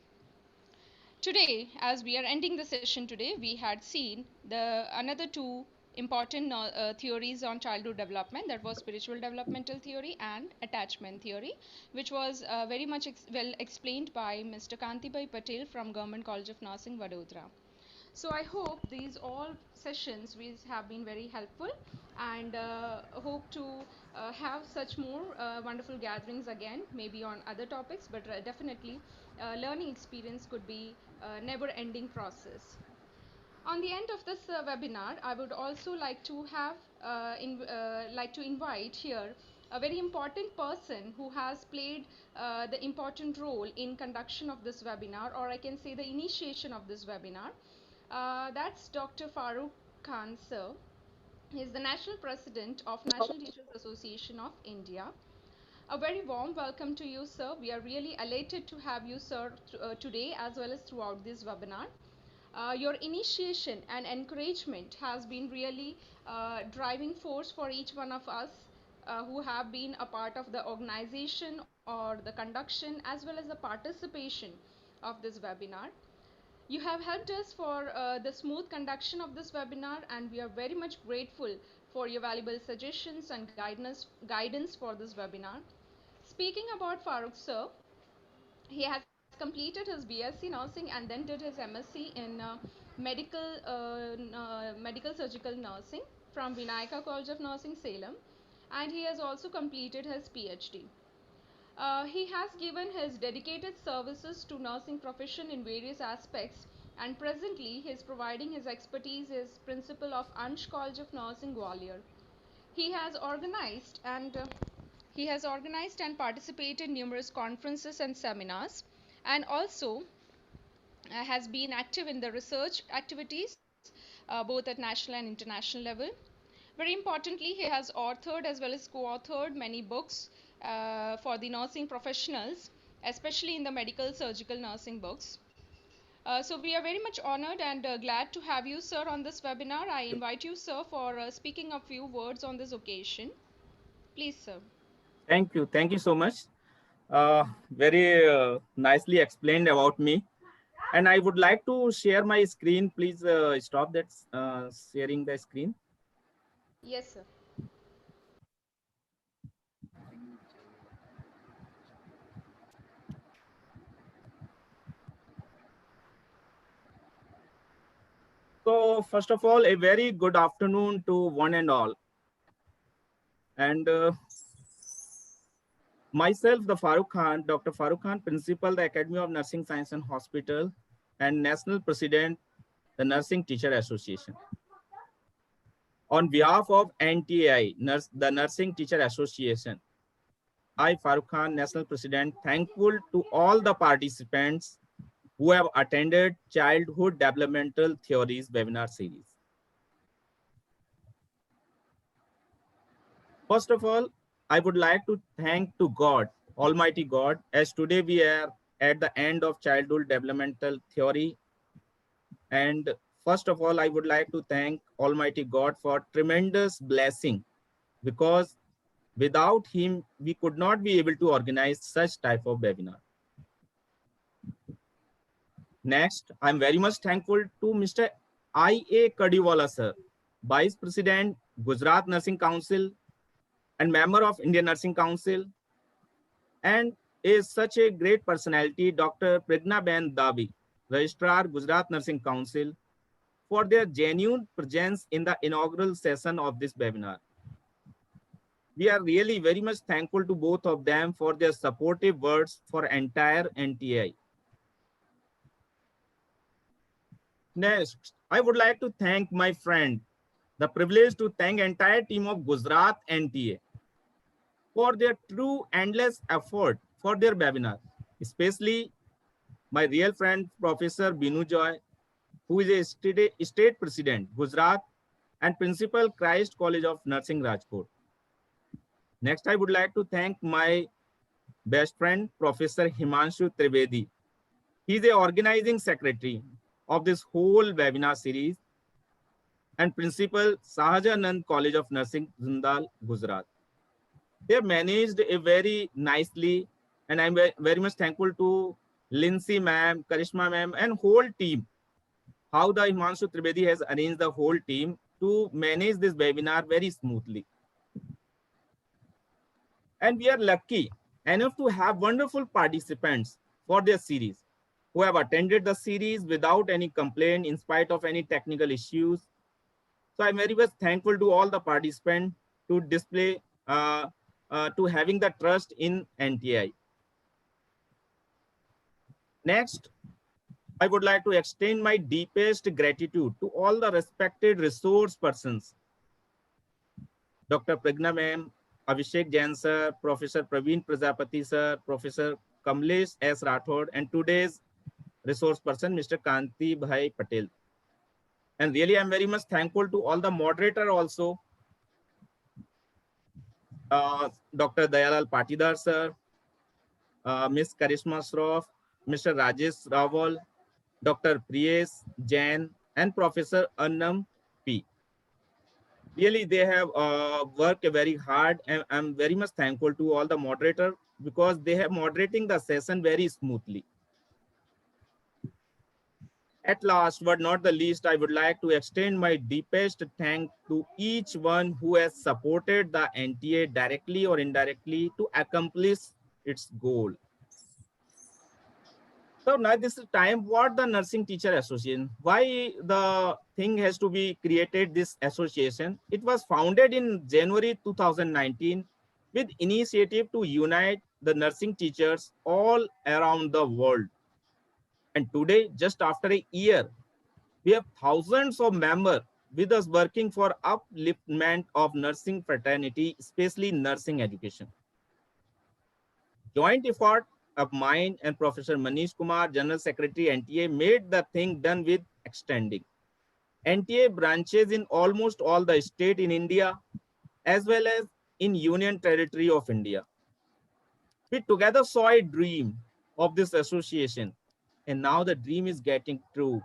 Today, as we are ending the session today, we had seen the another two important theories on childhood development, that was spiritual developmental theory and attachment theory, which was very much well explained by Mr. Kantibai Patel from Government College of Nursing, Vadodara. So I hope these all sessions have been very helpful, and hope to have such more wonderful gatherings again, maybe on other topics, but definitely learning experience could be a never ending process. On the end of this webinar, I would also like to have like to invite here a very important person who has played the important role in conduction of this webinar, or I can say the initiation of this webinar. That's Dr. Farooq Khan sir. He is the National President of National Teachers Association of India. A very warm welcome to you, sir. We are really elated to have you, sir, today as well as throughout this webinar. Your initiation and encouragement has been really driving force for each one of us who have been a part of the organization or the conduction as well as the participation of this webinar. You have helped us for the smooth conduction of this webinar, and we are very much grateful for your valuable suggestions and guidance for this webinar. Speaking about Farooq sir, he has completed his BSc nursing and then did his MSc in medical surgical nursing from Vinayaka College of Nursing, Salem, and he has also completed his PhD. He has given his dedicated services to nursing profession in various aspects, and presently he is providing his expertise as principal of Ansh College of Nursing, Gwalior. He has organized and participated in numerous conferences and seminars, and also has been active in the research activities both at national and international level. Very importantly, he has authored as well as co-authored many books for the nursing professionals, especially in the medical surgical nursing books. So we are very much honored and glad to have you, sir, on this webinar. I invite you, sir, for speaking a few words on this occasion. Please, sir. Thank you. Thank you so much. Very nicely explained about me. And I would like to share my screen. Please stop that sharing the screen. Yes, sir. So first of all, a very good afternoon to one and all. And myself, the Farooq Khan, Dr. Farooq Khan, Principal, the Academy of Nursing Science and Hospital, and National President, the Nursing Teacher Association. On behalf of NTI, the Nursing Teacher Association, I, Farooq Khan, National President, thankful to all the participants who have attended Childhood Developmental Theories webinar series. First of all, I would like to thank to God, Almighty God, as today we are at the end of childhood developmental theory. And first of all, I would like to thank Almighty God for tremendous blessing, because without him, we could not be able to organize such type of webinar. Next, I'm very much thankful to Mr. I.A. Kadiwala sir, Vice President, Gujarat Nursing Council and member of Indian Nursing Council, and is such a great personality, Dr. Pragnaben Davi, Registrar, Gujarat Nursing Council, for their genuine presence in the inaugural session of this webinar. We are really very much thankful to both of them for their supportive words for entire NTI. Next, I would like to thank my friend, the privilege to thank entire team of Gujarat NTA for their true endless effort for their webinar, especially my real friend, Professor Binu Joy, who is a state president, Gujarat, and principal, Christ College of Nursing, Rajkot. Next, I would like to thank my best friend, Professor Himanshu Trivedi. He is the organizing secretary of this whole webinar series and principal, Sahajanand College of Nursing, Zundal, Gujarat. They have managed it very nicely, and I'm very much thankful to Lindsay ma'am, Karishma ma'am, and whole team, how the Himanshu Trivedi has arranged the whole team to manage this webinar very smoothly. And we are lucky enough to have wonderful participants for this series who have attended the series without any complaint in spite of any technical issues. So I'm very much thankful to all the participants to display, to having the trust in NTI. Next, I would like to extend my deepest gratitude to all the respected resource persons, Dr. Pragna ma'am, Abhishek Jain sir, Professor Praveen Prajapati sir, Professor Kamlesh S. Rathod, and today's resource person, Mr. Kanti Bhai Patel. And really, I'm very much thankful to all the moderator also, Dr. Dayalal Patidar sir, Ms. Karishma Shroff, Mr. Rajesh Rawal, Dr. Priyesh Jain, and Professor Annam P. Really, they have worked very hard, and I'm very much thankful to all the moderators because they have moderating the session very smoothly. At last, but not the least, I would like to extend my deepest thanks to each one who has supported the NTA directly or indirectly to accomplish its goal. So now this is time what the Nursing Teacher Association, why the thing has to be created, this association. It was founded in January 2019 with initiative to unite the nursing teachers all around the world. And today, just after a year, we have thousands of members with us working for upliftment of nursing fraternity, especially nursing education. Joint effort of mine and Professor Manish Kumar, General Secretary NTA, made the thing done with extending. NTA branches in almost all the states in India, as well as in Union Territory of India. We together saw a dream of this association, and now the dream is getting true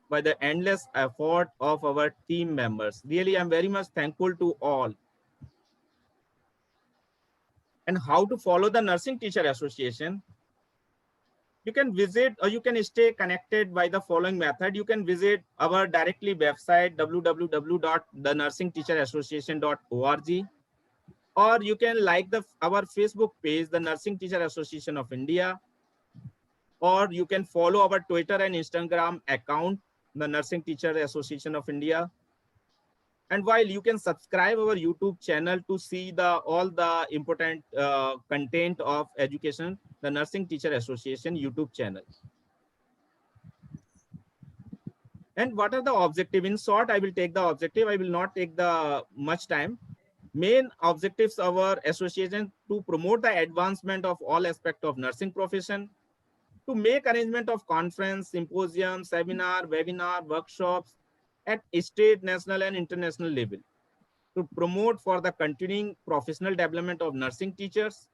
by the endless effort of our team members. Really, I'm very much thankful to all. And how to follow the Nursing Teacher Association? You can visit or you can stay connected by the following method. You can visit our directly website www.thenursingteacherassociation.org, or you can like our Facebook page, the Nursing Teacher Association of India, or you can follow our Twitter and Instagram account, the Nursing Teacher Association of India. And while you can subscribe our YouTube channel to see all the important content of education, the Nursing Teacher Association YouTube channel. And what are the objectives? In short, I will take the objective. I will not take the much time. Main objectives of our association to promote the advancement of all aspects of nursing profession, to make arrangement of conference, symposium, seminar, webinar, workshops at state, national, and international level, to promote for the continuing professional development of nursing teachers,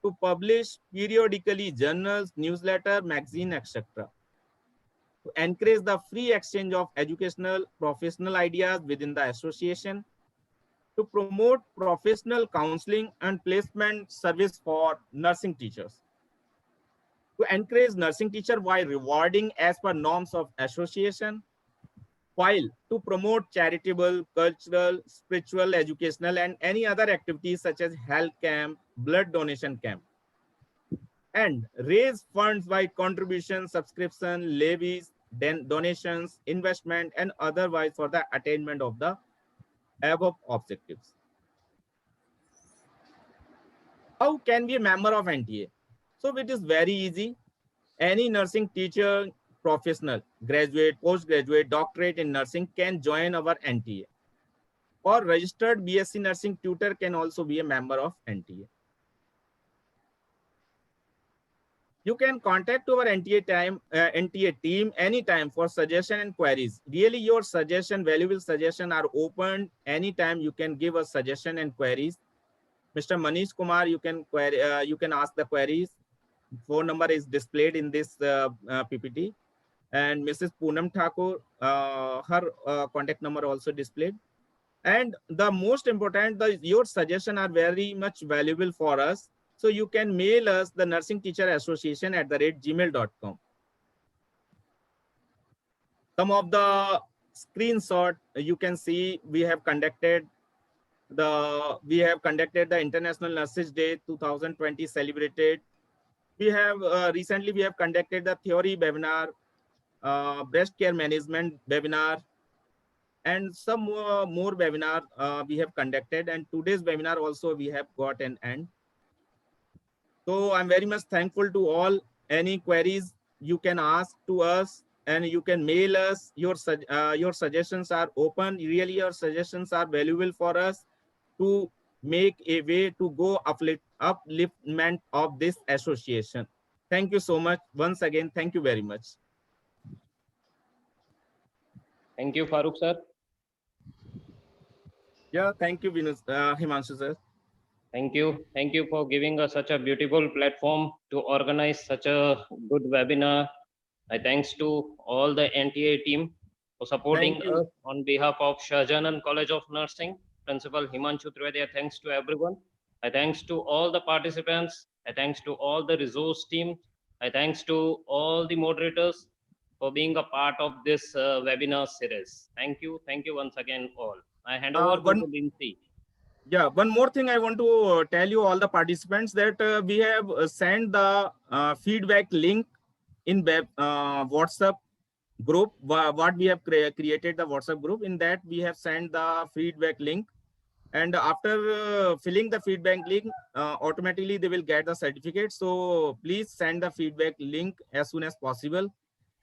to publish periodically journals, newsletter, magazine, etc. To encourage the free exchange of educational, professional ideas within the association, to promote professional counseling and placement service for nursing teachers, to encourage nursing teacher while rewarding as per norms of association, while to promote charitable, cultural, spiritual, educational, and any other activities such as health camp, blood donation camp, and raise funds by contribution, subscription, levies, then donations, investment, and otherwise for the attainment of the above objectives. How can be a member of NTA? So it is very easy. Any nursing teacher, professional, graduate, postgraduate, doctorate in nursing can join our NTA. Or registered BSc nursing tutor can also be a member of NTA. You can contact our NTA team anytime for suggestion and queries. Really, your suggestion, valuable suggestion are open anytime. You can give us suggestion and queries. Mr. Manish Kumar, you can query, you can ask the queries. Phone number is displayed in this PPT. And Mrs. Poonam Thakur, her contact number also displayed. And the most important, your suggestion are very much valuable for us. So you can mail us the nursing teacher association @gmail.com. Some of the screenshot you can see we have conducted the International Nurses Day 2020 celebrated. We have recently we have conducted the theory webinar, breast care management webinar, and some more webinar we have conducted, and today's webinar also we have got an end. So I'm very much thankful to all. Any queries you can ask to us, and you can mail us. Your suggestions are open. Really, your suggestions are valuable for us to make a way to go upliftment of this association. Thank you so much. Once again, thank you very much. Thank you, Farooq sir. Yeah, thank you, Himanshu sir. Thank you. Thank you for giving us such a beautiful platform to organize such a good webinar. I thanks to all the NTA team for supporting us on behalf of Shahjanan College of Nursing, Principal Himanshu Trivedi. Thanks to everyone. I thanks to all the participants. I thanks to all the resource team. I thanks to all the moderators for being a part of this webinar series. Thank you. Thank you once again all. I hand over to Lindsay. Yeah, one more thing I want to tell you all the participants that we have sent the feedback link in WhatsApp group. What we have created the WhatsApp group, in that we have sent the feedback link, and after filling the feedback link, automatically they will get the certificate. So please send the feedback link as soon as possible.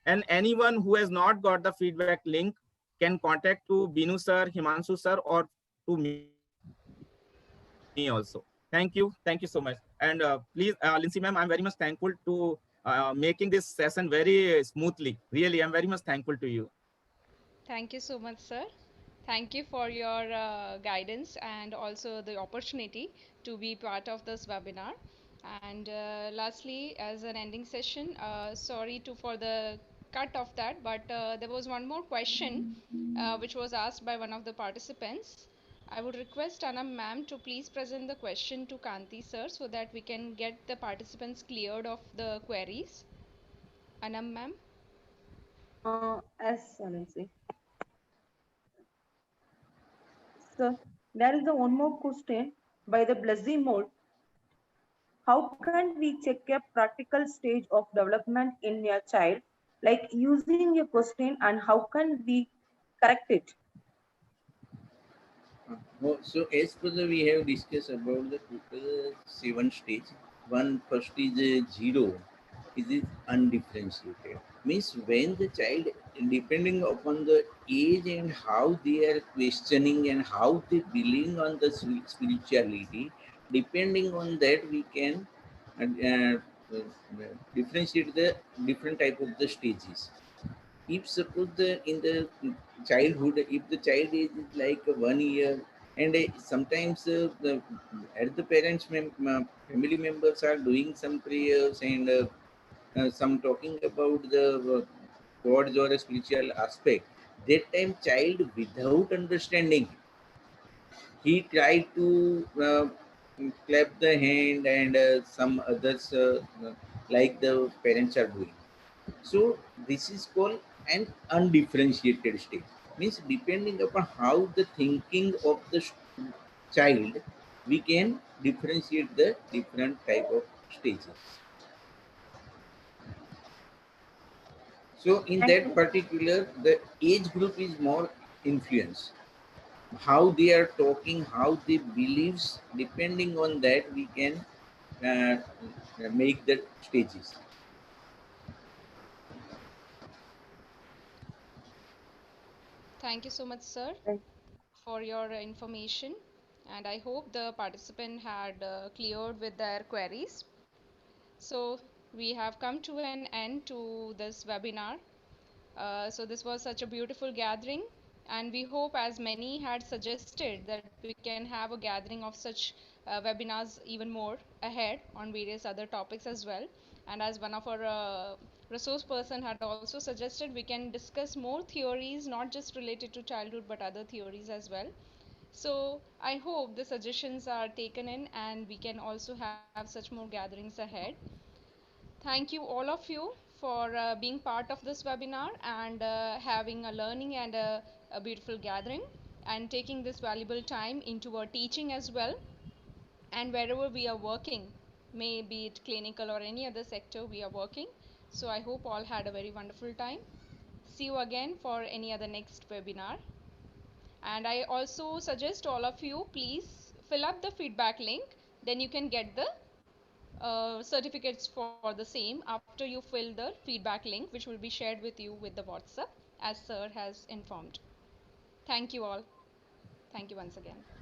And anyone who has not got the feedback link can contact to Binu sir, Himanshu sir, or to me also. Thank you so much. And please, Lindsay ma'am, I'm very much thankful to making this session very smoothly. Really, I'm very much thankful to you. Thank you so much, sir. Thank you for your guidance and also the opportunity to be part of this webinar. And lastly, as an ending session, sorry for the cut of that, but there was one more question which was asked by one of the participants. I would request Anam ma'am to please present the question to Kanti sir so that we can get the participants cleared of the queries. Anam ma'am. As Nancy. So there is the one more question by the Blessy mode. How can we check a practical stage of development in your child, like using a question, and how can we correct it? So as per the we have discussed about the total 7 stage. One first is zero, is undifferentiated. Means when the child, depending upon the age and how they are questioning and how they believe on the spirituality, depending on that we can differentiate the different type of the stages. If suppose in the childhood, if the child age is like 1 year, And sometimes as the parents family members are doing some prayers and some talking about the gods or a spiritual aspect, that time child without understanding, he tried to clap the hand and some others like the parents are doing. So this is called an undifferentiated state. Means depending upon how the thinking of the child, we can differentiate the different type of stages. So in Thank that you. particular, the age group is more influence. How they are talking, how they believes, depending on that, we can uh, make the stages. Thank you so much, sir, Thank for your information. And I hope the participant had cleared with their queries. So we have come to an end to this webinar. So this was such a beautiful gathering, and we hope as many had suggested that we can have a gathering of such webinars even more ahead on various other topics as well. And as one of our resource person had also suggested, we can discuss more theories, not just related to childhood, but other theories as well. So I hope the suggestions are taken in, and we can also have such more gatherings ahead. Thank you, all of you, for being part of this webinar and having a learning and a beautiful gathering, and taking this valuable time into our teaching as well. And wherever we are working, may be it clinical or any other sector we are working. So I hope all had a very wonderful time. See you again for any other next webinar. And I also suggest all of you, please fill up the feedback link. Then you can get the certificates for the same after you fill the feedback link, which will be shared with you with the WhatsApp, as sir has informed. Thank you all. Thank you once again.